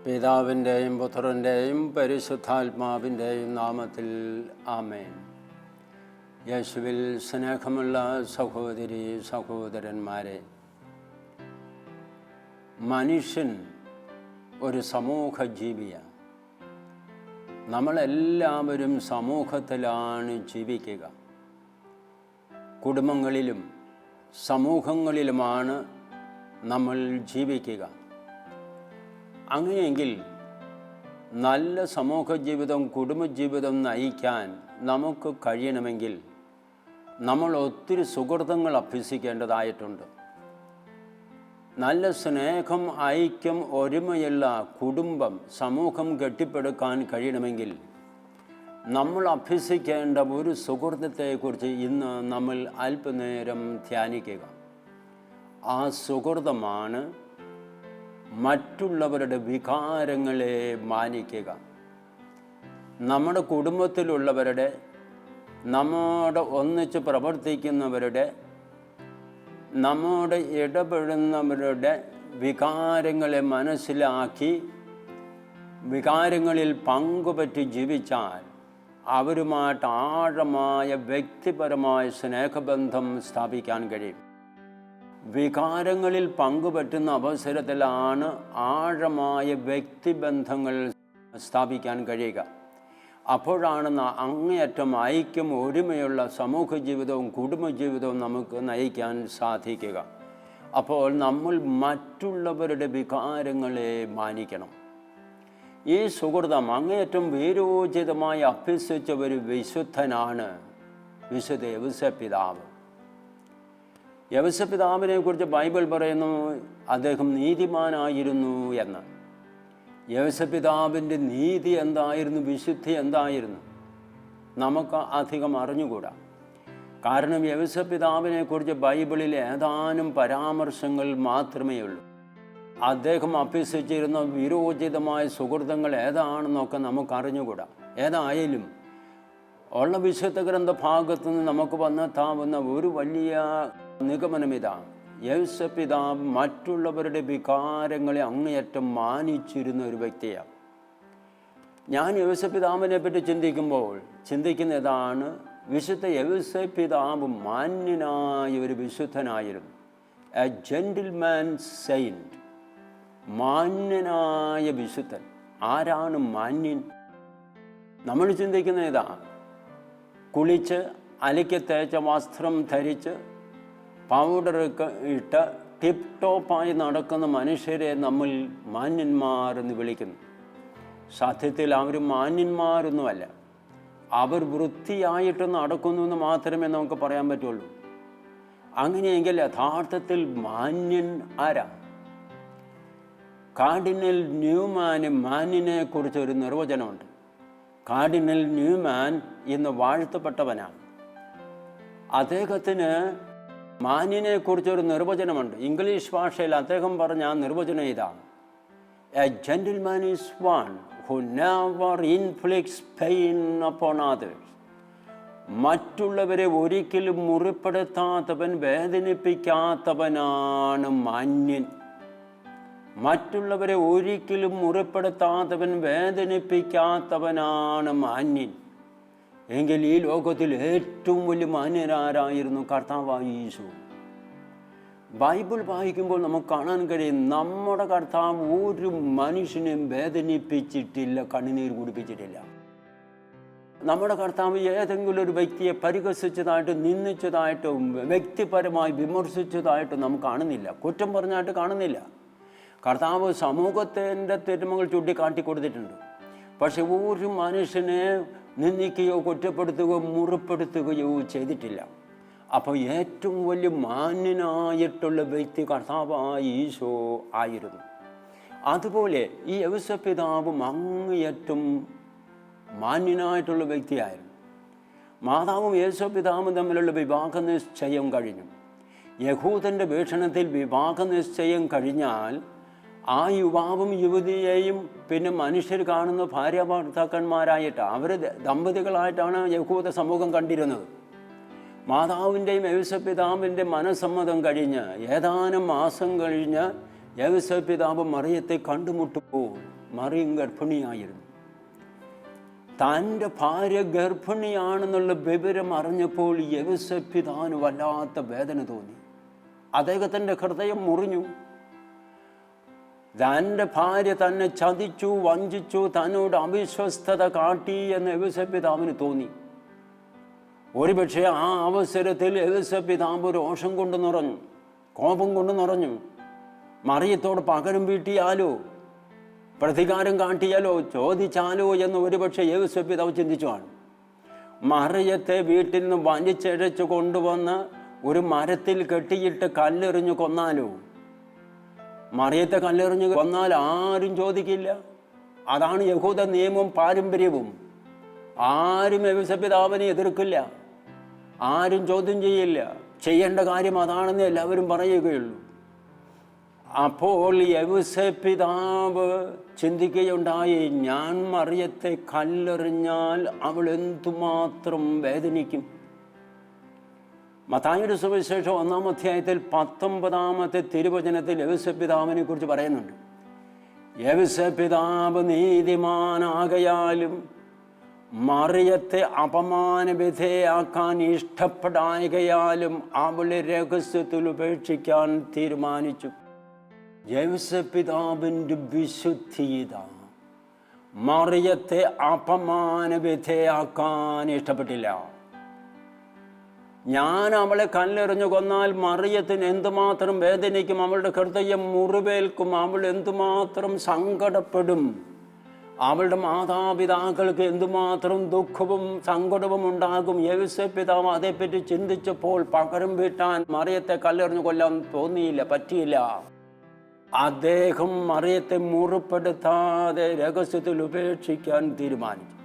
പിതാവിൻ്റെയും പുത്രൻ്റെയും പരിശുദ്ധാത്മാവിൻ്റെയും നാമത്തിൽ ആമേൻ. യേശുവിൽ സ്നേഹമുള്ള സഹോദരി സഹോദരന്മാരെ, മനുഷ്യൻ ഒരു സമൂഹ ജീവിയാണ്. നമ്മളെല്ലാവരും സമൂഹത്തിലാണ് ജീവിക്കുക. കുടുംബങ്ങളിലും സമൂഹങ്ങളിലുമാണ് നമ്മൾ ജീവിക്കുക. അങ്ങനെയെങ്കിൽ നല്ല സമൂഹ ജീവിതം, കുടുംബജീവിതം നയിക്കാൻ നമുക്ക് കഴിയണമെങ്കിൽ നമ്മൾ ഒത്തിരി സുഹൃത്തുക്കൾ അഭ്യസിക്കേണ്ടതായിട്ടുണ്ട്. നല്ല സ്നേഹം, ഐക്യം, ഒരുമയുള്ള കുടുംബം, സമൂഹം കെട്ടിപ്പടുക്കാൻ കഴിയണമെങ്കിൽ നമ്മൾ അഭ്യസിക്കേണ്ട ഒരു സുഹൃത്തത്തെക്കുറിച്ച് ഇന്ന് നമ്മൾ അല്പനേരം ധ്യാനിക്കുക. ആ സുഹൃതമാണ് മറ്റുള്ളവരുടെ വികാരങ്ങളെ മാനിക്കുക. നമ്മുടെ കുടുംബത്തിലുള്ളവരുടെ, നമ്മോട് ഒന്നിച്ച് പ്രവർത്തിക്കുന്നവരുടെ, നമ്മോട് ഇടപെടുന്നവരുടെ വികാരങ്ങളെ മനസ്സിലാക്കി വികാരങ്ങളിൽ പങ്കുപറ്റി ജീവിച്ചാൽ അവരുമായിട്ട് ആഴമായ വ്യക്തിപരമായ സ്നേഹബന്ധം സ്ഥാപിക്കാൻ കഴിയും. വികാരങ്ങളിൽ പങ്കുപറ്റുന്ന അവസരത്തിലാണ് ആഴമായ വ്യക്തിബന്ധങ്ങൾ സ്ഥാപിക്കാൻ കഴിയുക. അപ്പോഴാണ് അങ്ങേയറ്റം ഐക്യം, ഒരുമയുള്ള സമൂഹ ജീവിതവും കുടുംബജീവിതവും നമുക്ക് നയിക്കാൻ സാധിക്കുക. അപ്പോൾ നമ്മൾ മറ്റുള്ളവരുടെ വികാരങ്ങളെ മാനിക്കണം. ഈ സുഹൃതം അങ്ങേയറ്റം വീരോചിതമായി അഭ്യസിച്ച ഒരു വിശുദ്ധനാണ് വിശുദ്ധ യൗസേപ്പിതാവ്. യൗസേപ്പിതാവിനെ കുറിച്ച് ബൈബിൾ പറയുന്നു, അദ്ദേഹം നീതിമാനായിരുന്നു എന്ന്. യൗസേപ്പിതാവിൻ്റെ നീതി എന്തായിരുന്നു, വിശുദ്ധി എന്തായിരുന്നു, നമുക്ക് അധികം അറിഞ്ഞുകൂടാ. കാരണം യൗസേപ്പിതാവിനെ കുറിച്ച് ബൈബിളിൽ ഏതാനും പരാമർശങ്ങൾ മാത്രമേ ഉള്ളൂ. അദ്ദേഹം അഭ്യസിച്ചിരുന്ന വിരോചിതമായ സുഹൃത്തുക്കൾ ഏതാണെന്നൊക്കെ നമുക്ക് അറിഞ്ഞുകൂടാ. ഏതായാലും ഉള്ള വിശുദ്ധ ഗ്രന്ഥ ഭാഗത്തു നിന്ന് നമുക്ക് വന്നെത്താവുന്ന ഒരു വലിയ നിഗമനം ഇതാണ്: യൗസേപ്പിതാവ് മറ്റുള്ളവരുടെ വികാരങ്ങളെ അങ്ങേയറ്റം മാനിച്ചിരുന്ന ഒരു വ്യക്തിയാണ്. ഞാൻ യൗസേപ്പിതാവിനെ പറ്റി ചിന്തിക്കുന്ന ഇതാണ്: വിശുദ്ധ യൗസേപ്പിതാവ് മാന്യനായ ഒരു വിശുദ്ധനായിരുന്നു. എ ജെന്റിൽമാൻ സെയിൻറ്റ്, മാന്യനായ വിശുദ്ധൻ. ആരാണ് മാന്യൻ? നമ്മൾ ചിന്തിക്കുന്ന ഇതാണ്: കുളിച്ച് അലക്കി തേച്ച വസ്ത്രം ധരിച്ച് പൗഡറൊക്കെ ഇട്ട് ടിപ്പ് ടോപ്പായി നടക്കുന്ന മനുഷ്യരെ നമ്മൾ മാന്യന്മാരെന്ന് വിളിക്കുന്നു. സത്യത്തിൽ അവർ മാന്യന്മാരൊന്നുമല്ല. അവർ വൃത്തിയായിട്ട് നടക്കുന്നു എന്ന് മാത്രമേ നമുക്ക് പറയാൻ പറ്റുള്ളൂ. അങ്ങനെയെങ്കിൽ യഥാർത്ഥത്തിൽ മാന്യൻ ആരാ? കാർഡിനൽ ന്യൂമാന് മാന്യനെ കുറിച്ചൊരു നിർവചനമുണ്ട്. കാർഡിനൽ ന്യൂമാൻ ഇന്ന് വാഴ്ത്തപ്പെട്ടവനാണ്. അദ്ദേഹത്തിന് മാന്യനെ കുറിച്ചൊരു നിർവചനമുണ്ട്. ഇംഗ്ലീഷ് ഭാഷയിൽ അദ്ദേഹം പറഞ്ഞ ആ നിർവചനം ഇതാണ്: a gentleman is one who never inflicts pain upon others. മറ്റുള്ളവരെ ഒരിക്കലും മുറിപ്പെടുത്താത്തവൻ, വേദനിപ്പിക്കാത്തവനാണ് മാന്യൻ. മറ്റുള്ളവരെ ഒരിക്കലും മുറിപ്പെടുത്താത്തവൻ, വേദനിപ്പിക്കാത്തവനാണ് മാന്യൻ. എങ്കിൽ ഈ ലോകത്തിൽ ഏറ്റവും വലിയ മാന്യരാരായിരുന്നു? കർത്താവായ യേശു. ബൈബിൾ വായിക്കുമ്പോൾ നമുക്ക് കാണാൻ കഴിയും, നമ്മുടെ കർത്താവ് ഒരു മനുഷ്യനെയും വേദനിപ്പിച്ചിട്ടില്ല, കണ്ണുനീർ കുടിപ്പിച്ചിട്ടില്ല. നമ്മുടെ കർത്താവ് ഏതെങ്കിലും ഒരു വ്യക്തിയെ പരിഹസിച്ചതായിട്ട്, നിന്ദിച്ചതായിട്ടോ, വ്യക്തിപരമായി വിമർശിച്ചതായിട്ടോ നമുക്ക് കാണുന്നില്ല, കുറ്റം പറഞ്ഞായിട്ട് കാണുന്നില്ല. കർത്താവ് സമൂഹത്തിൻ്റെ തിന്മകൾ ചൂണ്ടിക്കാട്ടി കൊടുത്തിട്ടുണ്ട്. പക്ഷെ ഒരു മനുഷ്യനെ നിന്ദിക്കുകയോ കുറ്റപ്പെടുത്തുകയോ മുറിപ്പെടുത്തുകയോ ചെയ്തിട്ടില്ല. അപ്പോൾ ഏറ്റവും വലിയ മാന്യനായിട്ടുള്ള വ്യക്തി കർത്താവായ ഈശോ ആയിരുന്നു. അതുപോലെ ഈ യൗസേപ്പിതാവും അങ്ങേയറ്റം മാന്യനായിട്ടുള്ള വ്യക്തിയായിരുന്നു. മാതാവും യൗസേപ്പിതാവും തമ്മിലുള്ള വിവാഹ നിശ്ചയം കഴിഞ്ഞു. യഹൂദൻ്റെ വീക്ഷണത്തിൽ വിവാഹ നിശ്ചയം കഴിഞ്ഞാൽ ആ യുവാവും യുവതിയെയും പിന്നെ മനുഷ്യർ കാണുന്ന ഭാര്യ ഭർത്താക്കന്മാരായിട്ട്, അവർ ദമ്പതികളായിട്ടാണ് യഹൂദ സമൂഹം കണ്ടിരുന്നത്. മാതാവിൻ്റെയും യൗസേപ്പിതാവിൻ്റെ മനസ്സമ്മതം കഴിഞ്ഞ് ഏതാനും മാസം കഴിഞ്ഞ് യൗസേപ്പിതാവ് മറിയത്തെ കണ്ടുമുട്ടുമ്പോൾ മറിയം ഗർഭിണിയായിരുന്നു. തൻ്റെ ഭാര്യ ഗർഭിണിയാണെന്നുള്ള വിവരം അറിഞ്ഞപ്പോൾ യോസേപ്പ് പിതാവിന് വല്ലാത്ത വേദന തോന്നി. അദ്ദേഹത്തിൻ്റെ ഹൃദയം മുറിഞ്ഞു. തൻ്റെ ഭാര്യ തന്നെ ചതിച്ചു, വഞ്ചിച്ചു, തന്നോട് അവിശ്വസ്തത കാട്ടി എന്ന് യോസേപ്പ് പിതാവിന് തോന്നി. ഒരുപക്ഷെ ആ അവസരത്തിൽ യോസേപ്പ് പിതാവ് രോഷം കൊണ്ട് നിറഞ്ഞു, കോപം കൊണ്ട് നിറഞ്ഞു. മറിയത്തോട് പകരം വീട്ടിയാലോ, പ്രതികാരം കാട്ടിയാലോ, ചോദിച്ചാലോ എന്ന് ഒരുപക്ഷെ യോസേപ്പ് പിതാവ് ചിന്തിച്ചുമാണ്. മറിയത്തെ വീട്ടിൽ നിന്ന് വലിച്ചഴച്ച് കൊണ്ടുവന്ന് ഒരു മരത്തിൽ കെട്ടിയിട്ട് കല്ലെറിഞ്ഞു കൊന്നാലോ? മറിയത്തെ കല്ലെറിഞ്ഞ് കൊന്നാൽ ആരും ചോദിക്കില്ല. അതാണ് യഹൂദ നിയമവും പാരമ്പര്യവും. ആരും യോസേപ്പ് പിതാവിനെ എതിർക്കില്ല, ആരും ചോദ്യം ചെയ്യില്ല. ചെയ്യേണ്ട കാര്യം അതാണെന്ന് എല്ലാവരും പറയുകയുള്ളൂ. അപ്പോൾ യോസേപ്പ് പിതാവ് ചിന്തിക്കുകയുണ്ടായി, ഞാൻ മറിയത്തെ കല്ലെറിഞ്ഞാൽ അവൾ എന്തുമാത്രം വേദനിക്കും. മത്തായിയുടെ സുവിശേഷം 1-ാം അധ്യായത്തിൽ 19-ാമത്തെ തിരുവചനത്തിൽ യോസേപ്പ് പിതാവിനെ കുറിച്ച് പറയുന്നുണ്ട്. യോസേപ്പ് പിതാവ് നീതിമാനാകയാലും മറിയത്തെ അപമാനവിധേയാക്കാൻ ഇഷ്ടപ്പെടായകയാലും അവളെ രഹസ്യത്തിൽ ഉപേക്ഷിക്കാൻ തീരുമാനിച്ചു. യോസേപ്പ് പിതാവിൻ്റെ വിശുദ്ധീത മറിയത്തെ അപമാനവിധേയാക്കാൻ ഇഷ്ടപ്പെട്ടില്ല. ഞാൻ അവളെ കല്ലെറിഞ്ഞു കൊന്നാൽ മറിയത്തിന് എന്തുമാത്രം വേദനിക്കും, അവളുടെ ഹൃദയം മുറിവേൽക്കും, അവൾ എന്തുമാത്രം സങ്കടപ്പെടും, അവളുടെ മാതാപിതാക്കൾക്ക് എന്തുമാത്രം ദുഃഖവും സങ്കടവും ഉണ്ടാകും. യോസേപ്പ് പിതാവ് അതേപ്പറ്റി ചിന്തിച്ചപ്പോൾ പകരം വീട്ടാൻ മറിയത്തെ കല്ലെറിഞ്ഞു കൊല്ലാൻ തോന്നിയില്ല, പറ്റിയില്ല. അദ്ദേഹം മറിയത്തെ മുറിപ്പെടുത്താതെ രഹസ്യത്തിൽ ഉപേക്ഷിക്കാൻ തീരുമാനിച്ചു.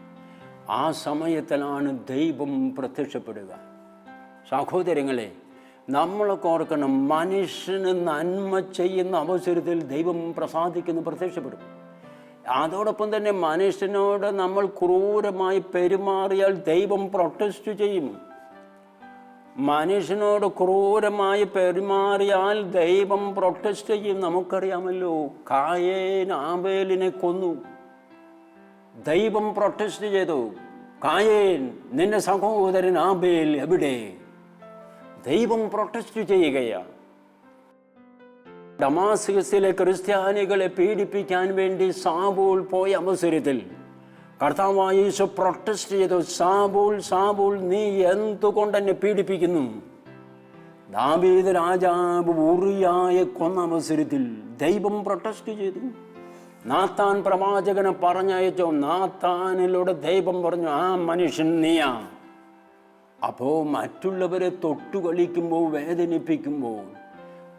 ആ സമയത്തിലാണ് ദൈവം പ്രത്യക്ഷപ്പെടുക. സഹോദരങ്ങളെ, നമ്മളൊക്കെ ഓർക്കണം, മനുഷ്യന് നന്മ ചെയ്യുന്ന അവസരത്തിൽ ദൈവം പ്രത്യക്ഷപ്പെടും. അതോടൊപ്പം തന്നെ മനുഷ്യനോട് നമ്മൾ ക്രൂരമായി പെരുമാറിയാൽ ദൈവം പ്രൊട്ടസ്റ്റ് ചെയ്യും. മനുഷ്യനോട് ക്രൂരമായി പെരുമാറിയാൽ ദൈവം പ്രൊട്ടസ്റ്റ് ചെയ്യും. നമുക്കറിയാമല്ലോ, കായേൻ ആബേലിനെ കൊന്നു, ദൈവം പ്രൊട്ടസ്റ്റ് ചെയ്തു. കായേൻ, നിന്റെ സഹോദരൻ ആബേൽ എവിടെ? ദൈവം പ്രൊട്ടസ്റ്റ് ചെയ്യുകയാണ്. ദമാസ്കസിലെ ക്രിസ്ത്യാനികളെ പീഡിപ്പിക്കാൻ വേണ്ടി സാവൂൾ പോയ അവസരത്തിൽ കർത്താവായ യേശു പ്രൊട്ടസ്റ്റ് ചെയ്തു. സാവൂൾ, സാവൂൾ, നീ എന്തുകൊണ്ട് എന്നെ പീഡിപ്പിക്കുന്നു? ദാവീദ് രാജാവ് ഊറിയായെ കൊന്ന അവസരത്തിൽ ദൈവം പ്രൊട്ടസ്റ്റ് ചെയ്തു. നാത്താൻ പ്രവാചകനെ പറഞ്ഞയച്ചോ, നാത്താനിലൂടെ ദൈവം പറഞ്ഞു, ആ മനുഷ്യൻ നീയാ. അപ്പോൾ മറ്റുള്ളവരെ തൊട്ടുകളിക്കുമ്പോൾ, വേദനിപ്പിക്കുമ്പോൾ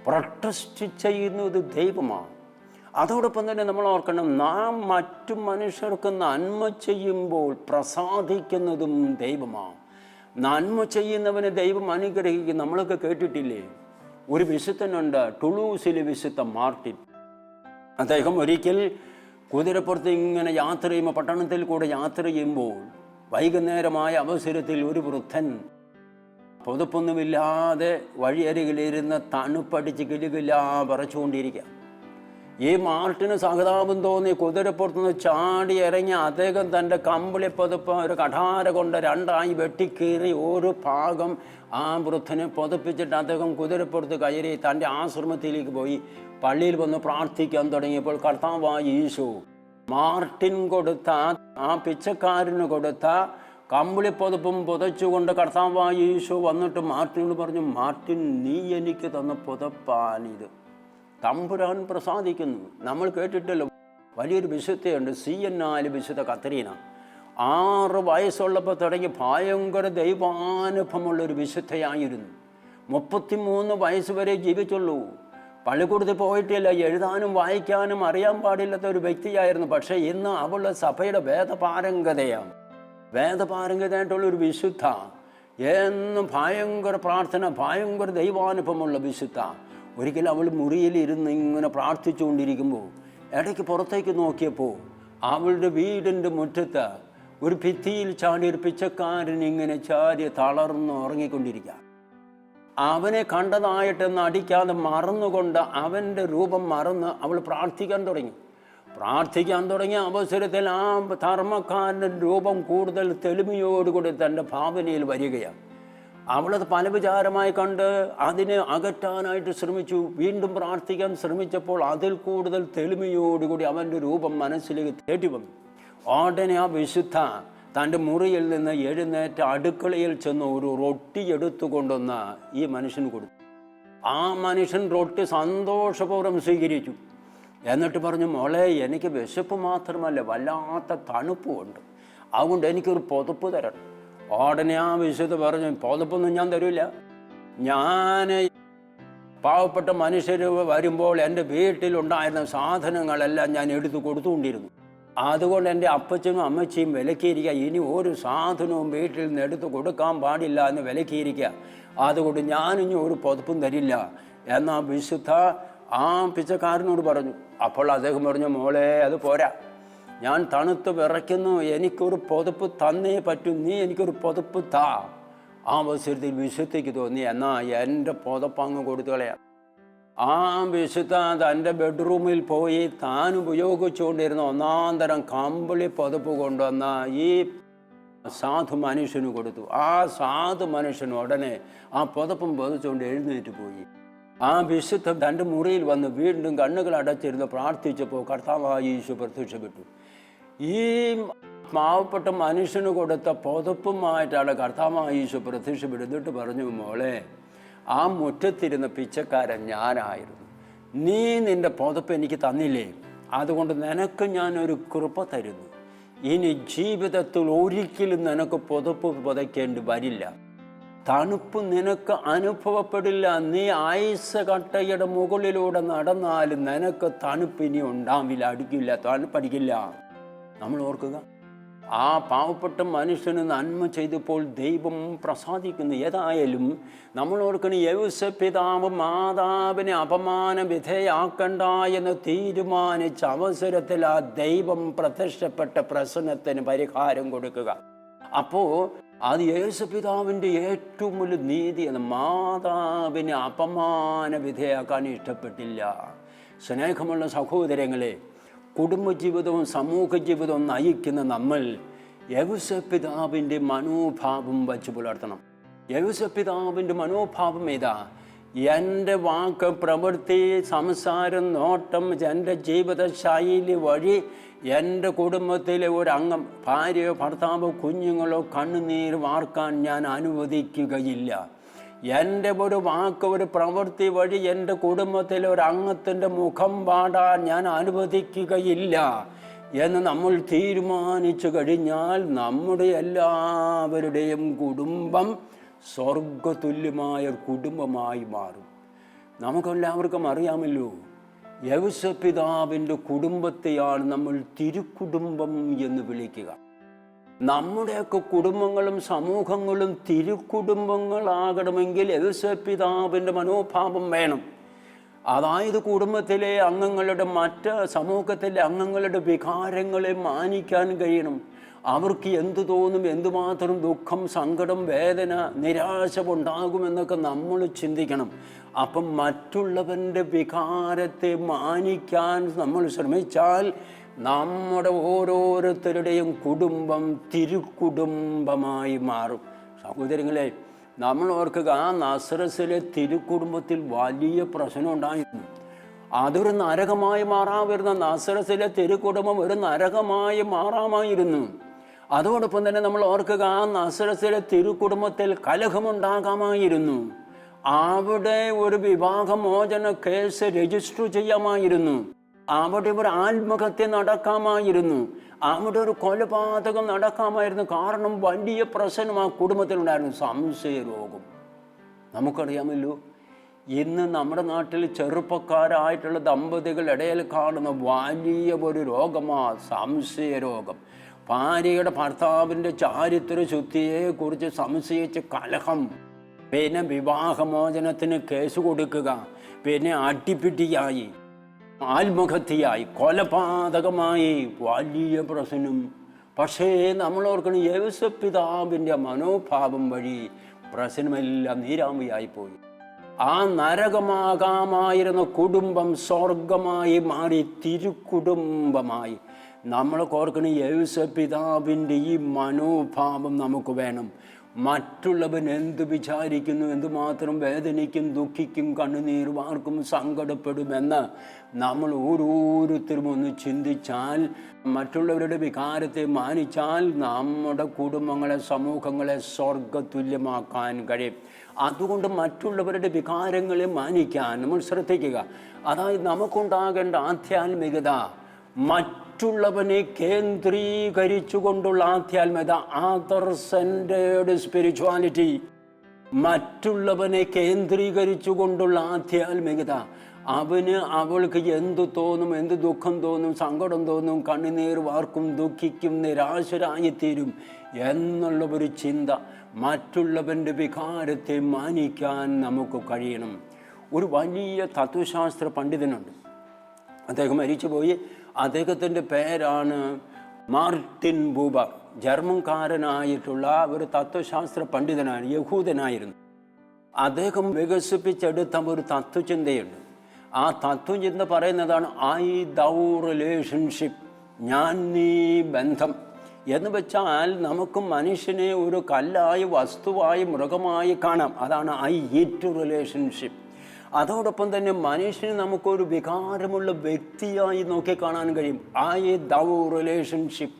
പ്രൊട്ടസ്റ്റ് ചെയ്യുന്നത് ദൈവമാണ്. അതോടൊപ്പം തന്നെ നമ്മൾ ഓർക്കണം, നാം മറ്റു മനുഷ്യർക്ക് നന്മ ചെയ്യുമ്പോൾ പ്രസാദിക്കുന്നതും ദൈവമാണ്. നന്മ ചെയ്യുന്നവനെ ദൈവം അനുഗ്രഹിക്കും. നമ്മളൊക്കെ കേട്ടിട്ടില്ലേ, ഒരു വിശുദ്ധനുണ്ട്, ടുളൂസിലെ വിശുദ്ധ മാർട്ടിൻ. അദ്ദേഹം ഒരിക്കൽ കുതിരപ്പുറത്ത് ഇങ്ങനെ യാത്ര ചെയ്യുമ്പോൾ, പട്ടണത്തിൽ കൂടെ യാത്ര ചെയ്യുമ്പോൾ വൈകുന്നേരമായ അവസരത്തിൽ ഒരു വൃദ്ധൻ പുതപ്പൊന്നുമില്ലാതെ വഴിയരികിലിരുന്ന് തണുപ്പടിച്ച് കിലുകില്ലാ വിറച്ചുകൊണ്ടിരിക്കുക. ഈ മാർട്ടിന് സഹതാപം തോന്നി കുതിരപ്പുറത്തുനിന്ന് ചാടി ഇറങ്ങി അദ്ദേഹം തൻ്റെ കമ്പിളി പുതപ്പ് ഒരു കഠാര കൊണ്ട് രണ്ടായി വെട്ടിക്കീറി ഒരു ഭാഗം ആ വൃദ്ധനെ പുതപ്പിച്ചിട്ട് അദ്ദേഹം കുതിരപ്പുറത്ത് കയറി തൻ്റെ ആശ്രമത്തിലേക്ക് പോയി പള്ളിയിൽ വന്ന് പ്രാർത്ഥിക്കാൻ തുടങ്ങിയപ്പോൾ കർത്താവായ ഈശോ മാർട്ടിൻ കൊടുത്ത, ആ പിച്ചക്കാരന് കൊടുത്ത കമ്പിളിപ്പുതപ്പും പുതച്ചുകൊണ്ട് കർത്താവായ ഈശോ വന്നിട്ട് മാർട്ടിനോട് പറഞ്ഞു, മാർട്ടിൻ, നീ എനിക്ക് തന്ന പുതപ്പാനിത്. തമ്പുരാൻ പ്രസാദിക്കുന്നു. നമ്മൾ കേട്ടിട്ടല്ലോ, വലിയൊരു വിശുദ്ധയുണ്ട്, CN4 വിശുദ്ധ കത്രീന. 6 വയസ്സുള്ളപ്പോൾ തുടങ്ങി ഭയങ്കര ദൈവാനുഭവമുള്ളൊരു വിശുദ്ധയായിരുന്നു. 33 വയസ്സ് വരെ ജീവിച്ചുള്ളൂ. പള്ളിക്കൂടത്തിൽ പോയിട്ടില്ല, എഴുതാനും വായിക്കാനും അറിയാൻ പാടില്ലാത്ത ഒരു വ്യക്തിയായിരുന്നു. പക്ഷേ ഇന്ന് അവളുടെ സഭയുടെ വേദപാരംഗതയായിട്ടുള്ളൊരു വിശുദ്ധ, എന്നും ഭയങ്കര പ്രാർത്ഥന, ഭയങ്കര ദൈവാനുഭവമുള്ള വിശുദ്ധ. ഒരിക്കലും അവൾ മുറിയിലിരുന്ന് ഇങ്ങനെ പ്രാർത്ഥിച്ചുകൊണ്ടിരിക്കുമ്പോൾ ഇടയ്ക്ക് പുറത്തേക്ക് നോക്കിയപ്പോൾ അവളുടെ വീടിൻ്റെ മുറ്റത്ത് ഒരു ഭിത്തിയിൽ ചാടി ഒരു പിച്ചക്കാരൻ ഇങ്ങനെ ചാടി തളർന്ന് ഉറങ്ങിക്കൊണ്ടിരിക്കുക. അവനെ കണ്ടതായിട്ടെന്ന് അടിക്കാതെ മറന്നുകൊണ്ട് അവൻ്റെ രൂപം മറന്ന് അവൾ പ്രാർത്ഥിക്കാൻ തുടങ്ങി. പ്രാർത്ഥിക്കാൻ തുടങ്ങിയ അവസരത്തിൽ ആ ധർമ്മക്കാരൻ്റെ രൂപം കൂടുതൽ തെളിമയോടുകൂടി തൻ്റെ ഭാവനയിൽ വരികയാണ്. അവളത് പല വിചാരമായി കണ്ട് അതിനെ അകറ്റാനായിട്ട് ശ്രമിച്ചു. വീണ്ടും പ്രാർത്ഥിക്കാൻ ശ്രമിച്ചപ്പോൾ അതിൽ കൂടുതൽ തെളിമയോടുകൂടി അവൻ്റെ രൂപം മനസ്സിലേക്ക് തേടി വന്നു. ഉടനെ ആ വിശുദ്ധ തൻ്റെ മുറിയിൽ നിന്ന് എഴുന്നേറ്റ് അടുക്കളയിൽ ചെന്ന് ഒരു റൊട്ടി എടുത്തുകൊണ്ടുവന്ന് ഈ മനുഷ്യന് കൊടുത്തു. ആ മനുഷ്യൻ റൊട്ടി സന്തോഷപൂർവ്വം സ്വീകരിച്ചു. എന്നിട്ട് പറഞ്ഞു, മോളെ, എനിക്ക് വിശപ്പ് മാത്രമല്ല, വല്ലാത്ത തണുപ്പുമുണ്ട്, അതുകൊണ്ട് എനിക്കൊരു പുതപ്പ് തരണം. ഉടനെ ആ വിശുദ്ധ പറഞ്ഞു, പുതപ്പൊന്നും ഞാൻ തരില്ല. ഞാൻ പാവപ്പെട്ട മനുഷ്യർ വരുമ്പോൾ എൻ്റെ വീട്ടിലുണ്ടായിരുന്ന സാധനങ്ങളെല്ലാം ഞാൻ എടുത്തു കൊടുത്തുകൊണ്ടിരുന്നു. അതുകൊണ്ട് എൻ്റെ അപ്പച്ചനും അമ്മച്ചിയും വിലക്കിയിരിക്കുക, ഇനി ഒരു സാധനവും വീട്ടിൽ നിന്ന് എടുത്തു കൊടുക്കാൻ പാടില്ല എന്ന് വിലക്കിയിരിക്കുക. അതുകൊണ്ട് ഞാനിനി ഒരു പുതപ്പും തരില്ല എന്നാ വിശുദ്ധ ആ പിച്ചക്കാരനോട് പറഞ്ഞു. അപ്പോൾ അദ്ദേഹം പറഞ്ഞു, മോളെ, അത് പോരാ, ഞാൻ തണുത്ത് വിറയ്ക്കുന്നു, എനിക്കൊരു പുതപ്പ് തന്നേ പറ്റും, നീ എനിക്കൊരു പുതപ്പ് താ. ആ അവസരത്തിൽ വിശുദ്ധയ്ക്ക് തോന്നി, എന്നാൽ എൻ്റെ പുതപ്പ് അങ്ങ് കൊടുത്തു കളയാം. ആ വിശുദ്ധ തൻ്റെ ബെഡ്റൂമിൽ പോയി താൻ ഉപയോഗിച്ചുകൊണ്ടിരുന്ന ഒന്നാം തരം കമ്പിളി പുതപ്പ് കൊണ്ടുവന്ന ഈ സാധു മനുഷ്യന് കൊടുത്തു. ആ സാധു മനുഷ്യൻ ഉടനെ ആ പുതപ്പും പുതച്ചുകൊണ്ട് എഴുന്നേറ്റ് പോയി. ആ വിശുദ്ധ തൻ്റെ മുറിയിൽ വന്ന് വീണ്ടും കണ്ണുകൾ അടച്ചിരുന്ന് പ്രാർത്ഥിച്ചപ്പോൾ കർത്താവായ യേശു പ്രത്യക്ഷപ്പെട്ടു. ഈ പാവപ്പെട്ട മനുഷ്യന് കൊടുത്ത പുതപ്പുമായിട്ടാണ് കർത്താവായ യേശു പ്രത്യക്ഷപ്പെടുന്നിട്ട് പറഞ്ഞു, മോളെ, ആ മുറ്റത്തിരുന്ന പിച്ചക്കാരൻ ഞാനായിരുന്നു. നീ നിൻ്റെ പുതപ്പ് എനിക്ക് തന്നില്ലേ, അതുകൊണ്ട് നിനക്ക് ഞാനൊരു കൃപ തരുന്നു. ഇനി ജീവിതത്തിൽ ഒരിക്കലും നിനക്ക് പുതപ്പ് പുതയ്ക്കേണ്ടി വരില്ല, തണുപ്പ് നിനക്ക് അനുഭവപ്പെടില്ല. നീ ഐസ് കട്ടയുടെ മുകളിലൂടെ നടന്നാലും നിനക്ക് തണുപ്പിനി ഉണ്ടാവില്ല, അടിക്കില്ല, തണുപ്പടിക്കില്ല. നമ്മൾ ഓർക്കുക, ആ പാവപ്പെട്ട മനുഷ്യന് നന്മ ചെയ്തപ്പോൾ ദൈവം പ്രസാദിക്കുന്നു. ഏതായാലും നമ്മൾ ഓർക്കണം, യൗസേപ്പ് പിതാവ് മാതാവിനെ അപമാന വിധേയാക്കണ്ട എന്ന് തീരുമാനിച്ച അവസരത്തിൽ ആ ദൈവം പ്രത്യക്ഷപ്പെട്ട പ്രശ്നത്തിന് പരിഹാരം കൊടുക്കുക. അപ്പോൾ അത് യേശുപിതാവിൻ്റെ പിതാവിൻ്റെ ഏറ്റവും വലിയ നീതി എന്ന്, മാതാവിനെ അപമാന വിധേയാക്കാൻ ഇഷ്ടപ്പെട്ടില്ല. സ്നേഹമുള്ള സഹോദരങ്ങളെ, കുടുംബജീവിതവും സമൂഹ ജീവിതവും നയിക്കുന്ന നമ്മൾ യൗസേപ്പ് പിതാവിൻ്റെ മനോഭാവം വച്ച് പുലർത്തണം. യൗസേപ്പ് പിതാവിൻ്റെ മനോഭാവം ഏതാ? എൻ്റെ വാക്ക്, പ്രവൃത്തി, സംസാരം, നോട്ടം, എൻ്റെ ജീവിത ശൈലി വഴി എൻ്റെ കുടുംബത്തിലെ ഒരംഗം, ഭാര്യയോ ഭർത്താവോ കുഞ്ഞുങ്ങളോ കണ്ണുനീർ വാർക്കാൻ ഞാൻ അനുവദിക്കുകയില്ല. എൻ്റെ ഒരു വാക്ക്, ഒരു പ്രവൃത്തി വഴി എൻ്റെ കുടുംബത്തിലെ ഒരംഗത്തിൻ്റെ മുഖം വാടാൻ ഞാൻ അനുവദിക്കുകയില്ല എന്ന് നമ്മൾ തീരുമാനിച്ചു കഴിഞ്ഞാൽ നമ്മുടെ എല്ലാവരുടെയും കുടുംബം സ്വർഗതുല്യമായ കുടുംബമായി മാറും. നമുക്കെല്ലാവർക്കും അറിയാമല്ലോ, യൗസേപ്പ് പിതാവിൻ്റെ കുടുംബത്തെയാണ് നമ്മൾ തിരുക്കുടുംബം എന്ന് വിളിക്കുക. നമ്മുടെയൊക്കെ കുടുംബങ്ങളും സമൂഹങ്ങളും തിരുക്കുടുംബങ്ങളാകണമെങ്കിൽ യൗസേപ്പ് പിതാവിൻ്റെ മനോഭാവം വേണം. അതായത് കുടുംബത്തിലെ അംഗങ്ങളുടെ, മറ്റ് സമൂഹത്തിലെ അംഗങ്ങളുടെ വികാരങ്ങളെ മാനിക്കാൻ കഴിയണം. അവർക്ക് എന്തു തോന്നും, എന്തുമാത്രം ദുഃഖം, സങ്കടം, വേദന, നിരാശ ഉണ്ടാകുമെന്നൊക്കെ നമ്മൾ ചിന്തിക്കണം. അപ്പം മറ്റുള്ളവൻ്റെ വികാരത്തെ മാനിക്കാൻ നമ്മൾ ശ്രമിച്ചാൽ നമ്മുടെ ഓരോരുത്തരുടെയും കുടുംബം തിരുക്കുടുംബമായി മാറും. സഹോദരങ്ങളെ, നമ്മൾ ഓർക്കുക, ആ നസറത്തിലെ തിരുക്കുടുംബത്തിൽ വലിയ പ്രശ്നം ഉണ്ടായിരുന്നു. അതൊരു നരകമായി മാറാമായിരുന്നു. നസറത്തിലെ തിരുക്കുടുംബം ഒരു നരകമായി മാറാമായിരുന്നു. അതോടൊപ്പം തന്നെ നമ്മൾ ഓർക്കുക, ആ നസറത്തിലെ തിരുക്കുടുംബത്തിൽ കലഹമുണ്ടാകാമായിരുന്നു. അവിടെ ഒരു വിവാഹമോചന കേസ് രജിസ്റ്റർ ചെയ്യാമായിരുന്നു. അവിടെ ഒരു ആത്മഹത്യ നടക്കാമായിരുന്നു. അവിടെ ഒരു കൊലപാതകം നടക്കാമായിരുന്നു. കാരണം വലിയ പ്രശ്നം ആ കുടുംബത്തിലുണ്ടായിരുന്നു, സംശയരോഗം. നമുക്കറിയാമല്ലോ, ഇന്ന് നമ്മുടെ നാട്ടിൽ ചെറുപ്പക്കാരായിട്ടുള്ള ദമ്പതികളുടെ ഇടയിൽ കാണുന്ന വലിയ ഒരു രോഗമാണ് സംശയരോഗം. ഭാര്യയുടെ ഭർത്താവിൻ്റെ ചാരിത്ര ശുദ്ധിയെക്കുറിച്ച് സംശയിച്ച് കലഹം, പിന്നെ വിവാഹമോചനത്തിന് കേസ് കൊടുക്കുക, പിന്നെ അട്ടിപ്പിട്ടിയായി, ആത്മഹത്യയായി, കൊലപാതകമായി, വലിയ പ്രശ്നം. പക്ഷേ നമ്മൾ ഓർക്കണം, യൗസേപ്പ് പിതാവിൻ്റെ മനോഭാവം വഴി പ്രശ്നമെല്ലാം നീരാവിയായിപ്പോയി. ആ നരകമാകാമായിരുന്ന കുടുംബം സ്വർഗമായി മാറി തിരുക്കുടുംബമായി. നമ്മൾ ഓർക്കണ യേശുപിതാവിൻ്റെ ഈ മനോഭാവം നമുക്ക് വേണം. മറ്റുള്ളവൻ എന്ത് വിചാരിക്കുന്നു, എന്തുമാത്രം വേദനിക്കും, ദുഃഖിക്കും, കണ്ണുനീർ വാർക്കും, സങ്കടപ്പെടുമെന്ന് നമ്മൾ ഓരോരുത്തരും ഒന്ന് ചിന്തിച്ചാൽ, മറ്റുള്ളവരുടെ വികാരത്തെ മാനിച്ചാൽ നമ്മുടെ കുടുംബങ്ങളെ, സമൂഹങ്ങളെ സ്വർഗതുല്യമാക്കാൻ കഴിയും. അതുകൊണ്ട് മറ്റുള്ളവരുടെ വികാരങ്ങളെ മാനിക്കാൻ നമ്മൾ ശ്രദ്ധിക്കുക. അതായത് നമുക്കുണ്ടാകേണ്ട ആധ്യാത്മികത മറ്റുള്ളവനെ കേന്ദ്രീകരിച്ചുകൊണ്ടുള്ള ആധ്യാത്മികത, അതർ സെൻറ്റേർഡ് സ്പിരിച്വാലിറ്റി. മറ്റുള്ളവനെ കേന്ദ്രീകരിച്ചുകൊണ്ടുള്ള ആധ്യാത്മികത. അവന് അവൾക്ക് എന്തു തോന്നും, എന്ത് ദുഃഖം തോന്നും, സങ്കടം തോന്നും, കണ്ണുനീർ വാർക്കും, ദുഃഖിക്കും, നിരാശരായിത്തീരും എന്നുള്ള ഒരു ചിന്ത. മറ്റുള്ളവൻ്റെ വികാരത്തെ മാനിക്കാൻ നമുക്ക് കഴിയണം. ഒരു വലിയ തത്വശാസ്ത്ര പണ്ഡിതനുണ്ട്, അദ്ദേഹം മരിച്ചുപോയി. അദ്ദേഹത്തിൻ്റെ പേരാണ് മാർട്ടിൻ ബൂബർ. ജർമ്മൻകാരനായിട്ടുള്ള ഒരു തത്വശാസ്ത്ര പണ്ഡിതനാണ്, യഹൂദനായിരുന്നു. അദ്ദേഹം വികസിപ്പിച്ചെടുത്ത ഒരു തത്വചിന്തയുണ്ട്. ആ തത്വചിന്ത പറയുന്നതാണ് ഐ ദൗ റിലേഷൻഷിപ്പ്, ഞാൻ നീ ബന്ധം. എന്ന് വെച്ചാൽ നമുക്ക് മനുഷ്യനെ ഒരു കല്ലായി, വസ്തുവായി, മൃഗമായി കാണാം. അതാണ് ഐ ഈറ്റ് റിലേഷൻഷിപ്പ്. അതോടൊപ്പം തന്നെ മനുഷ്യന് നമുക്കൊരു വികാരമുള്ള വ്യക്തിയായി നോക്കിക്കാണാൻ കഴിയും. ഐ ദൗ റിലേഷൻഷിപ്പ്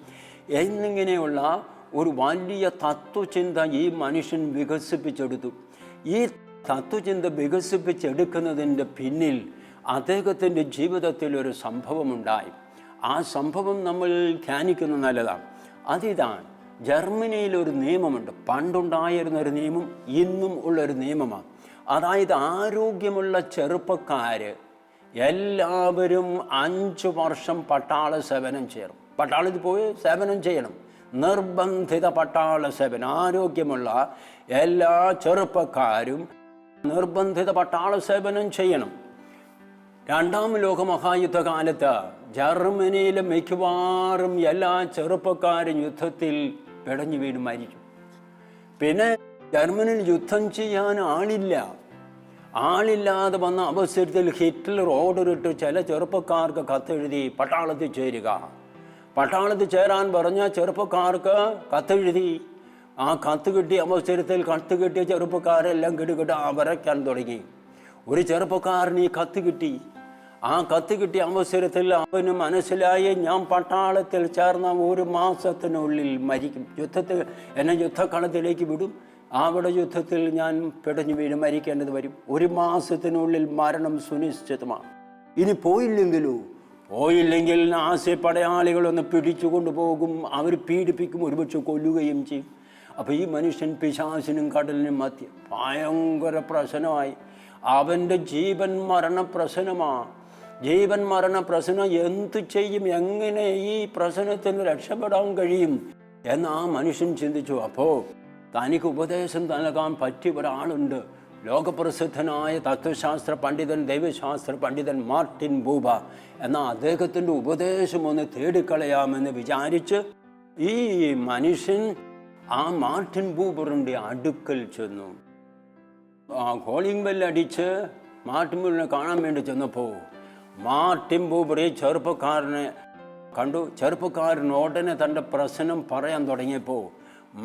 എന്നിങ്ങനെയുള്ള ഒരു വലിയ തത്വചിന്ത ഈ മനുഷ്യൻ വികസിപ്പിച്ചെടുത്തു. ഈ തത്വചിന്ത വികസിപ്പിച്ചെടുക്കുന്നതിൻ്റെ പിന്നിൽ അദ്ദേഹത്തിൻ്റെ ജീവിതത്തിൽ ഒരു സംഭവമുണ്ടായി. ആ സംഭവം നമ്മൾ ധ്യാനിക്കുന്നത് നല്ലതാണ്. അതിതാണ്, ജർമ്മനിയിലൊരു നിയമമുണ്ട്. പണ്ടുണ്ടായിരുന്നൊരു നിയമം, ഇന്നും ഉള്ളൊരു നിയമമാണ്. അതായത് ആരോഗ്യമുള്ള ചെറുപ്പക്കാർ എല്ലാവരും 5 വർഷം പട്ടാള സേവനം ചെയ്യണം. പട്ടാളത്തിൽ പോയി സേവനം ചെയ്യണം, നിർബന്ധിത പട്ടാള സേവനം. ആരോഗ്യമുള്ള എല്ലാ ചെറുപ്പക്കാരും നിർബന്ധിത പട്ടാള സേവനം ചെയ്യണം. 2ാം ലോകമഹായുദ്ധകാലത്ത് ജർമ്മനിയിലെ മിക്കവാറും എല്ലാ ചെറുപ്പക്കാരും യുദ്ധത്തിൽ പിടഞ്ഞു വീണ് മരിച്ചു. പിന്നെ ജർമ്മനിയിൽ യുദ്ധം ചെയ്യാൻ ആളില്ലാതെ വന്ന അവസരത്തിൽ ഹിറ്റ്ലർ ഓർഡറിട്ട് ചില ചെറുപ്പക്കാർക്ക് കത്തെഴുതി പട്ടാളത്തിൽ ചേരുക. പട്ടാളത്തിൽ ചേരാൻ പറഞ്ഞ ചെറുപ്പക്കാർക്ക് കത്തെഴുതി. ആ കത്ത് കിട്ടിയ അവസരത്തിൽ കത്ത് കിട്ടിയ ചെറുപ്പക്കാരെല്ലാം കിടുകിട്ട് വരയ്ക്കാൻ തുടങ്ങി. ഒരു ചെറുപ്പക്കാരന് ഈ കത്ത് കിട്ടി. ആ കത്ത് കിട്ടിയ അവസരത്തിൽ അവന് മനസ്സിലായി, ഞാൻ പട്ടാളത്തിൽ ചേർന്ന 1 മാസത്തിനുള്ളിൽ മരിക്കും. എന്നെ യുദ്ധക്കളത്തിലേക്ക് വിടും, അവിടെ യുദ്ധത്തിൽ ഞാൻ പിടഞ്ഞു വീണ് മരിക്കേണ്ടത് വരും. 1 മാസത്തിനുള്ളിൽ മരണം സുനിശ്ചിതമാണ്. ഇനി പോയില്ലെങ്കിൽ നാസി പടയാളികളൊന്ന് പിടിച്ചു കൊണ്ടുപോകും, അവർ പീഡിപ്പിക്കും, ഒരുപക്ഷെ കൊല്ലുകയും ചെയ്യും. അപ്പോൾ ഈ മനുഷ്യൻ പിശാചിനും കടലിനും മധ്യ ഭയങ്കര പ്രശ്നമായി. അവൻ്റെ ജീവൻ മരണ പ്രശ്നം. എന്തു ചെയ്യും, എങ്ങനെ ഈ പ്രശ്നത്തിന് രക്ഷപ്പെടാൻ കഴിയും എന്ന് ആ മനുഷ്യൻ ചിന്തിച്ചു. അപ്പോൾ തനിക്ക് ഉപദേശം നൽകാൻ പറ്റിയ ഒരാളുണ്ട്, ലോകപ്രസിദ്ധനായ തത്വശാസ്ത്ര പണ്ഡിതൻ, ദൈവശാസ്ത്ര പണ്ഡിതൻ മാർട്ടിൻ ബൂബർ. എന്നാൽ അദ്ദേഹത്തിൻ്റെ ഉപദേശം ഒന്ന് തേടിക്കളയാമെന്ന് വിചാരിച്ച് ഈ മനുഷ്യൻ ആ മാർട്ടിൻ ബൂബറിൻ്റെ അടുക്കൽ ചെന്നു. കോളിംഗ് ബെല്ലടിച്ച് മാർട്ടിൻ ബൂബറിനെ കാണാൻ വേണ്ടി ചെന്നപ്പോൾ മാർട്ടിൻ ബൂബർ ഈ ചെറുപ്പക്കാരനെ കണ്ടു. ചെറുപ്പക്കാരൻ ഉടനെ തൻ്റെ പ്രശ്നം പറയാൻ തുടങ്ങിയപ്പോൾ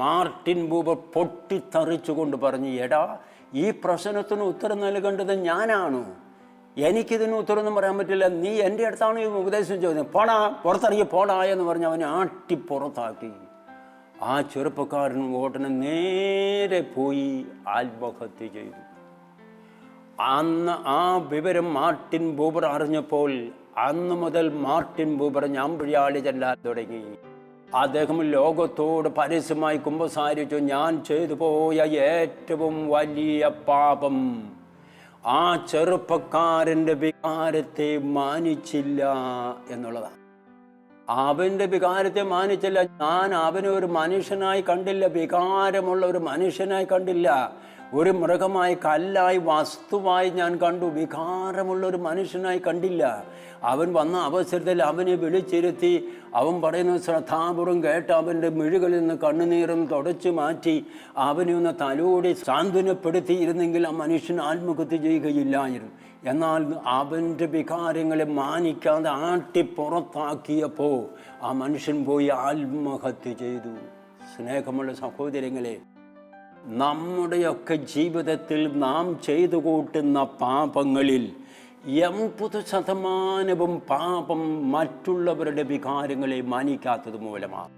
മാർട്ടിൻ ബൂബർ പൊട്ടിത്തെറിച്ചുകൊണ്ട് പറഞ്ഞു, എടാ, ഈ പ്രശ്നത്തിന് ഉത്തരം നൽകേണ്ടത് ഞാനാണോ? എനിക്കിതിന് ഉത്തരമൊന്നും പറയാൻ പറ്റില്ല. നീ എൻ്റെ അടുത്താണ് ഈ ഉപദേശം ചോദിച്ചത്. പുറത്തിറങ്ങി പോടാ എന്ന് പറഞ്ഞ് അവനെ ആട്ടി പുറത്താക്കി. ആ ചെറുപ്പക്കാരൻ ഉടനെ നേരെ പോയി ആത്മഹത്യ ചെയ്തു. അന്ന് ആ വിവരം മാർട്ടിൻ ബൂബർ അറിഞ്ഞപ്പോൾ അന്ന് മുതൽ മാർട്ടിൻ ബൂബർ ഞാമ്പഴിയാളി ചെല്ലാൻ തുടങ്ങി. അദ്ദേഹം ലോകത്തോട് പരസ്യമായി കുമ്പസാരിച്ചു, ഞാൻ ചെയ്തു പോയ ഏറ്റവും വലിയ പാപം ആ ചെറുപ്പക്കാരൻ്റെ വികാരത്തെ മാനിച്ചില്ല എന്നുള്ളതാണ്. അവൻ്റെ വികാരത്തെ മാനിച്ചില്ല. ഞാൻ അവനെ ഒരു മനുഷ്യനായി കണ്ടില്ല, വികാരമുള്ള ഒരു മനുഷ്യനായി കണ്ടില്ല. ഒരു മൃഗമായി, കല്ലായി, വസ്തുവായി ഞാൻ കണ്ടു. വികാരമുള്ളൊരു മനുഷ്യനായി കണ്ടില്ല. അവൻ വന്ന അവസരത്തിൽ അവനെ വിളിച്ചിരുത്തി. അവൻ പറയുന്നു ശ്രദ്ധാപൂർവം കേട്ട് അവൻ്റെ മിഴികളിൽ നിന്ന് കണ്ണുനീറും തുടച്ചു മാറ്റി അവനെ ഒന്ന് തലോടി സാന്ത്വനപ്പെടുത്തിയിരുന്നെങ്കിൽ ആ മനുഷ്യൻ ആത്മഹത്യ ചെയ്യുകയില്ലായിരുന്നു. എന്നാൽ അവൻ്റെ വികാരങ്ങളെ മാനിക്കാതെ ആട്ടി പുറത്താക്കിയപ്പോൾ ആ മനുഷ്യൻ പോയി ആത്മഹത്യ ചെയ്തു. സ്നേഹമുള്ള സഹോദരങ്ങളെ, നമ്മുടെയൊക്കെ ജീവിതത്തിൽ നാം ചെയ്തു കൂട്ടുന്ന പാപങ്ങളിൽ 80% പാപം മറ്റുള്ളവരുടെ വികാരങ്ങളെ മാനിക്കാത്തത് മൂലമാണ്.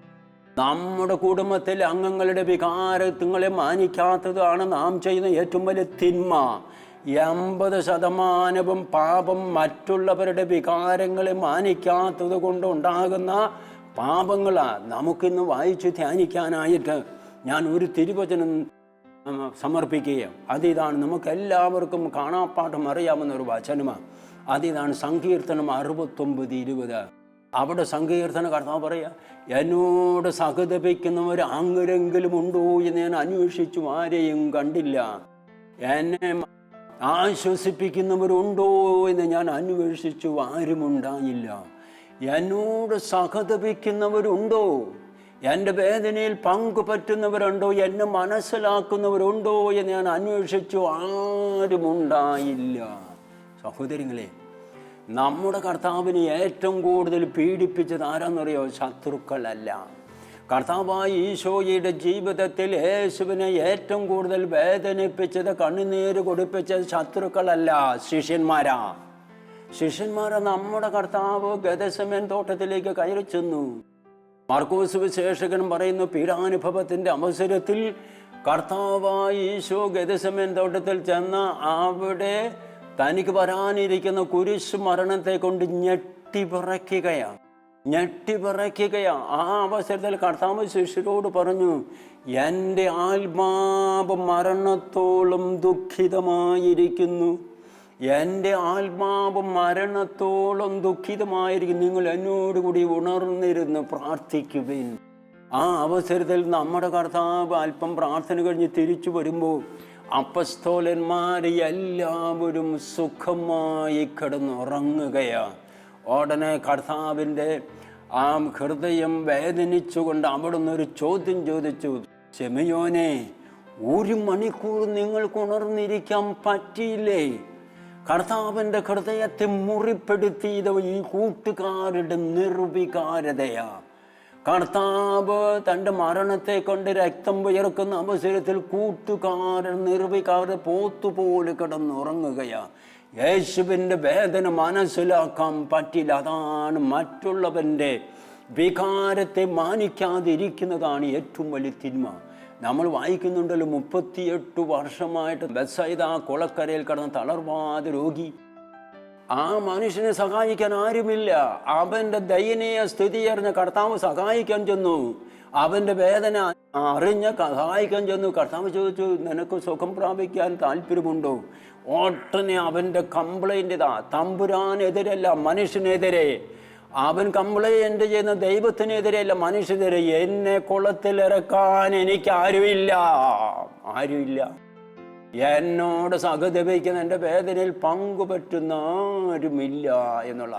നമ്മുടെ കുടുംബത്തിലെ അംഗങ്ങളുടെ വികാരങ്ങളെ മാനിക്കാത്തതാണ് നാം ചെയ്യുന്ന ഏറ്റവും വലിയ തിന്മ. 80% പാപം മറ്റുള്ളവരുടെ വികാരങ്ങളെ മാനിക്കാത്തത് കൊണ്ടുണ്ടാകുന്ന പാപങ്ങളാണ്. നമുക്കിന്ന് വായിച്ച് ധ്യാനിക്കാനായിട്ട് ഞാൻ ഒരു തിരുവചനം സമർപ്പിക്കുകയും അതിതാണ് നമുക്കെല്ലാവർക്കും കാണാപ്പാഠം അറിയാവുന്ന ഒരു വചനമാണ്. അതിതാണ് സങ്കീർത്തനം 69:20. അവിടെ സങ്കീർത്തന കർത്താവ് പറയുക, എന്നോട് സഹതപിക്കുന്നവർ ആരെങ്കിലും ഉണ്ടോ എന്ന് ഞാൻ അന്വേഷിച്ചു ആരെയും കണ്ടില്ല. എന്നെ ആശ്വസിപ്പിക്കുന്നവരുണ്ടോ എന്ന് ഞാൻ അന്വേഷിച്ചു ആരുമുണ്ടായില്ല. എന്നോട് സഹതപിക്കുന്നവരുണ്ടോ, എൻ്റെ വേദനയിൽ പങ്കുപറ്റുന്നവരുണ്ടോ, എന്നെ മനസ്സിലാക്കുന്നവരുണ്ടോ എന്ന് ഞാൻ അന്വേഷിച്ചു ആരുമുണ്ടായില്ല. സഹോദരങ്ങളെ, നമ്മുടെ കർത്താവിനെ ഏറ്റവും കൂടുതൽ പീഡിപ്പിച്ചത് ആരാന്നറിയോ? ശത്രുക്കളല്ല. കർത്താവായ ഈശോയുടെ ജീവിതത്തിൽ യേശുവിനെ ഏറ്റവും കൂടുതൽ വേദനിപ്പിച്ചത്, കണ്ണുനീര് കൊടുപ്പിച്ചത് ശത്രുക്കളല്ല, ശിഷ്യന്മാരാ. നമ്മുടെ കർത്താവ് ഗെത്സമേൻ തോട്ടത്തിലേക്ക് കയറി ചെന്നു. മാർക്കോസ് സുവിശേഷകൻ പറയുന്നു, പീഡാനുഭവത്തിൻ്റെ അവസരത്തിൽ കർത്താവായ ഈശോ ഗെത്സമേൻ തോട്ടത്തിൽ ചെന്ന് അവിടെ തനിക്ക് വരാനിരിക്കുന്ന കുരിശ് മരണത്തെ കൊണ്ട് ഞെട്ടിപ്പിറയ്ക്കുകയാണ്. ആ അവസരത്തിൽ കർത്താവ് ശിഷ്യരോട് പറഞ്ഞു, എൻ്റെ ആത്മാവ് മരണത്തോളം ദുഃഖിതമായിരിക്കുന്നു. എൻ്റെ ആത്മാവ് മരണത്തോളം ദുഃഖിതമായിരിക്കും. നിങ്ങൾ എന്നോടുകൂടി ഉണർന്നിരുന്ന് പ്രാർത്ഥിക്കുവിൻ. ആ അവസരത്തിൽ നമ്മുടെ കർത്താവ് അല്പം പ്രാർത്ഥന കഴിഞ്ഞ് തിരിച്ചു വരുമ്പോൾ അപ്പസ്തോലന്മാർ എല്ലാവരും സുഖമായി കിടന്നുറങ്ങുകയാണ്. ഉടനെ കർത്താവിൻ്റെ ആ ഹൃദയം വേദനിച്ചുകൊണ്ട് അവിടുന്ന് ഒരു ചോദ്യം ചോദിച്ചു, ശിമയോനെ, 1 മണിക്കൂർ നിങ്ങൾക്ക് ഉണർന്നിരിക്കാൻ പറ്റിയില്ലേ? കർത്താവിൻ്റെ ഹൃദയത്തെ മുറിപ്പെടുത്തിയത് ഈ കൂട്ടുകാരുടെ നിർവികാരതയാണ്. കർത്താവ് തൻ്റെ മരണത്തെ കൊണ്ട് രക്തം വിയർക്കുന്ന അവസരത്തിൽ കൂട്ടുകാരൻ നിർവികാര പോത്തുപോലെ കിടന്നുറങ്ങുകയാണ്. യേശുവിൻ്റെ വേദന മനസ്സിലാക്കാൻ പറ്റില്ല. അതാണ് മറ്റുള്ളവൻ്റെ വികാരത്തെ മാനിക്കാതിരിക്കുന്നതാണ് ഏറ്റവും വലിയ തിന്മ. നമ്മൾ വായിക്കുന്നുണ്ടല്ലോ, 38 വർഷമായിട്ട് ബെത്സൈദ കുളക്കരയിൽ കിടന്ന തളർവാദ രോഗി. ആ മനുഷ്യനെ സഹായിക്കാൻ ആരുമില്ല. അവൻ്റെ ദയനീയ സ്ഥിതി അറിഞ്ഞ കർത്താവ് സഹായിക്കാൻ ചെന്നു. അവൻ്റെ വേദന അറിഞ്ഞ സഹായിക്കാൻ ചെന്നു. കർത്താവ് ചോദിച്ചു, നിനക്ക് സുഖം പ്രാപിക്കാൻ താല്പര്യമുണ്ടോ? ഓട്ടനെ അവൻ്റെ കംപ്ലൈൻ്റ് ഇതാ, തമ്പുരാനെതിരല്ല മനുഷ്യനെതിരെ. അവൻ കംപ്ലൈൻറ്റ് ചെയ്യുന്ന ദൈവത്തിനെതിരെയല്ല മനുഷ്യനെതിരെ. എന്നെ കുളത്തിലിറക്കാൻ എനിക്ക് ആരുമില്ല. എന്നോട് സഹതപിക്കുന്ന എൻ്റെ വേദനയിൽ പങ്കുപറ്റുന്ന ആരുമില്ല എന്നുള്ള.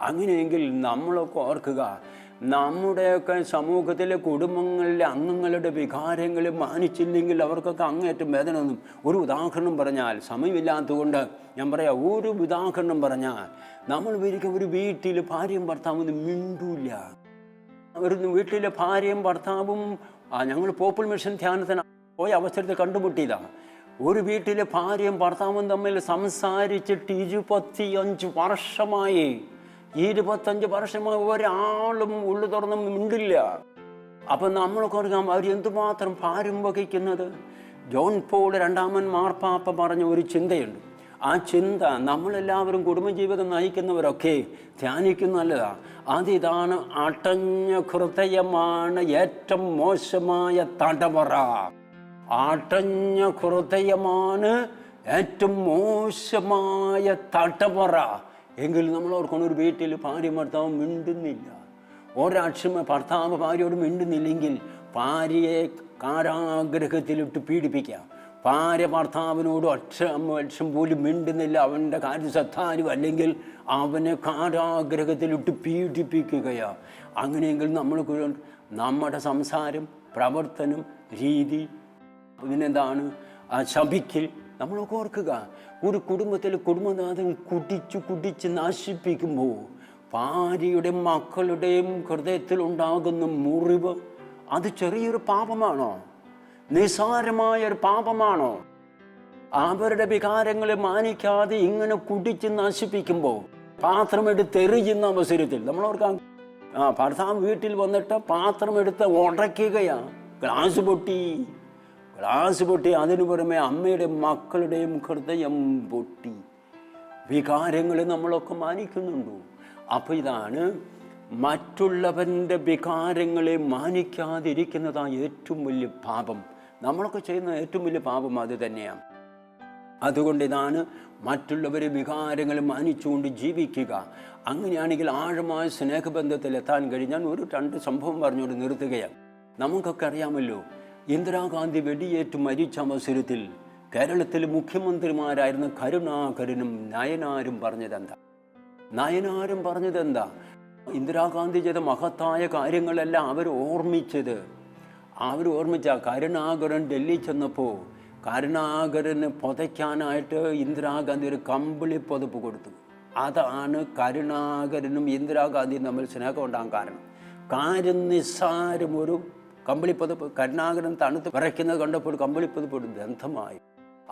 അങ്ങനെയെങ്കിൽ നമ്മളൊക്കെ ഓർക്കുക, നമ്മുടെയൊക്കെ സമൂഹത്തിലെ കുടുംബങ്ങളിലെ അംഗങ്ങളുടെ വികാരങ്ങളെ മാനിച്ചില്ലെങ്കിൽ അവർക്കൊക്കെ അങ്ങേറ്റം വേദന ഒന്നും. ഒരു ഉദാഹരണം പറഞ്ഞാൽ, സമയമില്ലാത്തതുകൊണ്ട് ഞാൻ പറയാം, ഒരു ഉദാഹരണം പറഞ്ഞാൽ, നമ്മൾ ഒരിക്കലും ഒരു വീട്ടിൽ ഭാര്യയും ഭർത്താവൊന്നും മിണ്ടൂല്ല. ഒരു വീട്ടിലെ ഭാര്യയും ഭർത്താവും ഞങ്ങൾ പോപ്പിൾ മിഷൻ ധ്യാനത്തിന് പോയ അവസരത്തിൽ കണ്ടുമുട്ടിയതാണ്. ഒരു വീട്ടിലെ ഭാര്യയും ഭർത്താവും തമ്മിൽ സംസാരിച്ചിട്ട് 25 വർഷമായി. 25 വർഷമായി ഒരാളും ഉള്ളു തുറന്നും മിണ്ടില്ല. അപ്പം നമ്മളൊക്കെ അറിയാം അവർ എന്തുമാത്രം ഭാരം വഹിക്കുന്നത്. ജോൺ പോൾ രണ്ടാമൻ മാർപ്പാപ്പ പറഞ്ഞ ഒരു ചിന്തയുണ്ട്. ആ ചിന്ത നമ്മളെല്ലാവരും കുടുംബജീവിതം നയിക്കുന്നവരൊക്കെ ധ്യാനിക്കുന്നതാണ്. അതിതാണ്, അടഞ്ഞ ഹൃദയമാണ് ഏറ്റവും മോശമായ തടവറ. അടഞ്ഞ ഹൃദയമാണ് ഏറ്റവും മോശമായ തടവറ. എങ്കിലും നമ്മൾ ഓർക്കണം, ഒരു വീട്ടിൽ ഭാര്യ ഭർത്താവ് മിണ്ടുന്നില്ല. ഒരാഴ്ച ഭർത്താവ് ഭാര്യയോട് മിണ്ടുന്നില്ലെങ്കിൽ ഭാര്യയെ കാരാഗ്രഹത്തിലിട്ട് പീഡിപ്പിക്കുക. ഭാര്യ ഭർത്താവിനോട് ഒറ്റ പോലും മിണ്ടുന്നില്ല, അവൻ്റെ കാര്യസത്താനും അല്ലെങ്കിൽ അവനെ കാരാഗ്രഹത്തിലിട്ട് പീഡിപ്പിക്കുകയാണ്. അങ്ങനെയെങ്കിൽ നമ്മുടെ സംസാരം, പ്രവർത്തനം, രീതി, പിന്നെന്താണ് ശപിക്കൽ, നമ്മളൊക്കെ ഓർക്കുക. ഒരു കുടുംബത്തിൽ കുടുംബനാഥൻ കുടിച്ച് നശിപ്പിക്കുമ്പോൾ ഭാര്യയുടെയും മക്കളുടെയും ഹൃദയത്തിൽ ഉണ്ടാകുന്ന മുറിവ് അത് ചെറിയൊരു പാപമാണോ? നിസ്സാരമായൊരു പാപമാണോ? അവരുടെ വികാരങ്ങളെ മാനിക്കാതെ ഇങ്ങനെ കുടിച്ച് നശിപ്പിക്കുമ്പോൾ പാത്രമെടുത്തെറിയുന്ന അവസരത്തിൽ നമ്മളോർക്കാം, ഭർത്താവ് വീട്ടിൽ വന്നിട്ട് പാത്രമെടുത്ത് ഉടയ്ക്കുകയാണ്, ഗ്ലാസ് പൊട്ടി. അതിനു പുറമെ അമ്മയുടെയും മക്കളുടെയും ഹൃദയം പൊട്ടി. വികാരങ്ങളെ നമ്മളൊക്കെ മാനിക്കുന്നുണ്ടോ? അപ്പോൾ ഇതാണ് മറ്റുള്ളവൻ്റെ വികാരങ്ങളെ മാനിക്കാതിരിക്കുന്നതാണ് ഏറ്റവും വലിയ പാപം. നമ്മളൊക്കെ ചെയ്യുന്ന ഏറ്റവും വലിയ പാപം അത് തന്നെയാണ്. അതുകൊണ്ട് ഇതാണ് മറ്റുള്ളവരെ വികാരങ്ങൾ മാനിച്ചുകൊണ്ട് ജീവിക്കുക. അങ്ങനെയാണെങ്കിൽ ആഴമായ സ്നേഹബന്ധത്തിൽ എത്താൻ കഴിഞ്ഞാൽ ഒരു 2 സംഭവം പറഞ്ഞുകൊണ്ട് നിർത്തുകയാണ്. നമുക്കൊക്കെ അറിയാമല്ലോ, ഇന്ദിരാഗാന്ധി വെടിയേറ്റ് മരിച്ച അവസരത്തിൽ കേരളത്തിലെ മുഖ്യമന്ത്രിമാരായിരുന്ന കരുണാകരനും നയനാരും പറഞ്ഞതെന്താ? ഇന്ദിരാഗാന്ധി ചെയ്ത മഹത്തായ കാര്യങ്ങളെല്ലാം അവർ ഓർമ്മിച്ച കരുണാകരൻ ഡൽഹി ചെന്നപ്പോൾ കരുണാകരന് പുതയ്ക്കാനായിട്ട് ഇന്ദിരാഗാന്ധി ഒരു കമ്പിളി പുതപ്പ് കൊടുത്തു. അതാണ് കരുണാകരനും ഇന്ദിരാഗാന്ധിയും തമ്മിൽ സ്നേഹം ഉണ്ടാകാൻ കാര്യം നിസ്സാരം ഒരു കമ്പിളിപ്പുതപ്പ്. കരുണാകരൻ തണുത്ത് വിറയ്ക്കുന്നത് കണ്ടപ്പോൾ കമ്പിളിപ്പുതപ്പ് ഒരു ബന്ധമായി.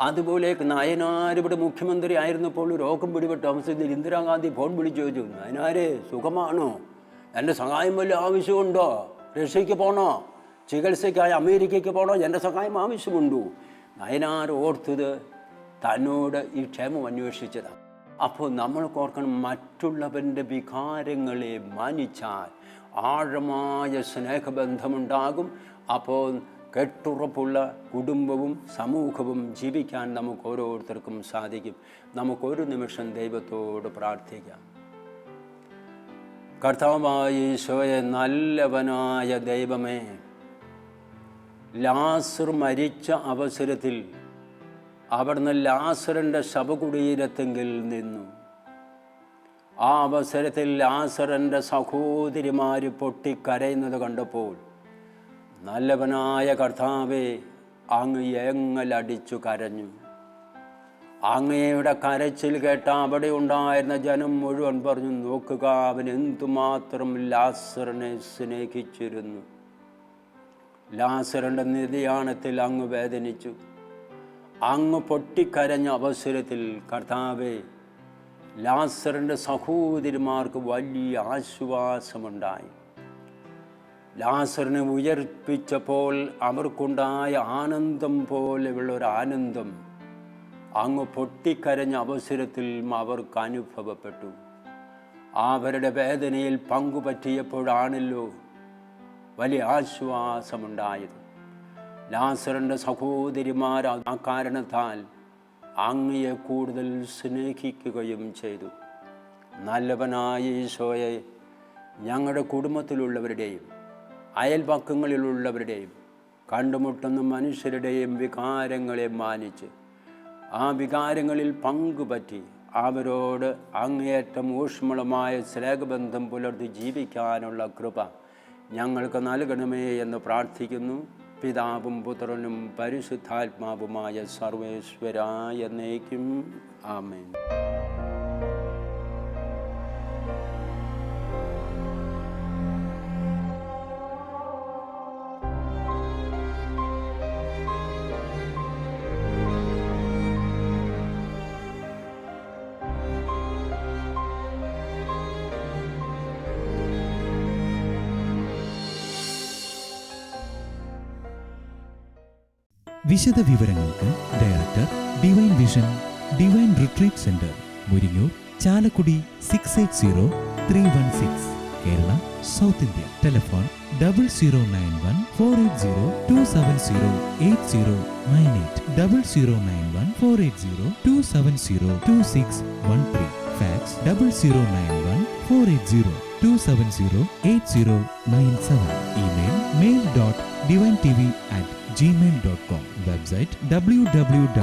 അതുപോലെ നയനാർ ഇവിടെ മുഖ്യമന്ത്രി ആയിരുന്നപ്പോൾ രോഗം പിടിപെട്ട അവസരത്തിൽ ഇന്ദിരാഗാന്ധി ഫോൺ വിളിച്ചു ചോദിച്ചു, നയനാരെ സുഖമാണോ? എൻ്റെ സഹായം വല്ല ആവശ്യമുണ്ടോ? റഷ്യക്ക് പോകണോ? ചികിത്സയ്ക്കായി അമേരിക്കയ്ക്ക് പോകണോ? എൻ്റെ സഹായം ആവശ്യമുണ്ടോ? നയനാർ ഓർത്തത് തന്നോട് ഈ ക്ഷേമം അന്വേഷിച്ചതാണ്. അപ്പോൾ നമ്മൾക്ക് ഓർക്കണം, മറ്റുള്ളവൻ്റെ വികാരങ്ങളെ മാനിച്ചാൽ ആഴമായ സ്നേഹബന്ധമുണ്ടാകും. അപ്പോൾ കെട്ടുറപ്പുള്ള കുടുംബവും സമൂഹവും ജീവിക്കാൻ നമുക്ക് ഓരോരുത്തർക്കും സാധിക്കും. നമുക്കൊരു നിമിഷം ദൈവത്തോട് പ്രാർത്ഥിക്കാം. കർത്താവായ ഈശോയെ, നല്ലവനായ ദൈവമേ, ലാസർ മരിച്ച അവസരത്തിൽ അവിടുന്ന് ലാസറിൻ്റെ ശവകുടീരത്തെങ്കിൽ നിന്നു. ആ അവസരത്തിൽ ലാസറിൻ്റെ സഹോദരിമാർ പൊട്ടിക്കരയുന്നത് കണ്ടപ്പോൾ നല്ലവനായ കർത്താവേ, അങ്ങ് ഏങ്ങലടിച്ചു കരഞ്ഞു. അങ്ങയുടെ കരച്ചിൽ കേട്ട അവിടെ ഉണ്ടായിരുന്ന ജനം മുഴുവൻ പറഞ്ഞു, നോക്കുക, അവൻ എന്തുമാത്രം ലാസറിനെ സ്നേഹിച്ചിരുന്നു. ലാസറിൻ്റെ നിര്യാണത്തിൽ അങ്ങ് വേദനിച്ചു. അങ്ങ് പൊട്ടിക്കരഞ്ഞ അവസരത്തിൽ കർത്താവേ, ലാസറിൻ്റെ സഹോദരിമാർക്ക് വലിയ ആശ്വാസമുണ്ടായി. ലാസറിനെ ഉയർപ്പിച്ചപ്പോൾ അവർക്കുണ്ടായ ആനന്ദം പോലെയുള്ളൊരു ആനന്ദം അങ്ങ് പൊട്ടിക്കരഞ്ഞ അവസരത്തിൽ അവർക്ക് അനുഭവപ്പെട്ടു. അവരുടെ വേദനയിൽ പങ്കുപറ്റിയപ്പോഴാണല്ലോ വലിയ ആശ്വാസമുണ്ടായത്. ലാസറിൻ്റെ സഹോദരിമാർ ആ കാരണത്താൽ അങ്ങയെ കൂടുതൽ സ്നേഹിക്കുകയും ചെയ്തു. നല്ലവനായ ഈശോയെ, ഞങ്ങളുടെ കുടുംബത്തിലുള്ളവരുടെയും അയൽപക്കങ്ങളിലുള്ളവരുടെയും കണ്ടുമുട്ടുന്ന മനുഷ്യരുടെയും വികാരങ്ങളെ മാനിച്ച് ആ വികാരങ്ങളിൽ പങ്കുപറ്റി അവരോട് അങ്ങേയറ്റം ഊഷ്മളമായ സ്നേഹബന്ധം പുലർത്തി ജീവിക്കാനുള്ള കൃപ ഞങ്ങൾക്ക് നൽകണമേ എന്ന് പ്രാർത്ഥിക്കുന്നു. പിതാവും പുത്രനും പരിശുദ്ധാത്മാവുമായ സർവേശ്വരായ എന്നേക്കും ആമേൻ. വിശദ വിവരങ്ങൾക്ക് director, divine vision, divine retreat centre, Muringoor, Chalakudy 680316, Kerala, south India. Telephone 00914802708098, 00914802702613, fax 00914802708097, email mail.divintv@ gmail.com. Website www.drcm.org.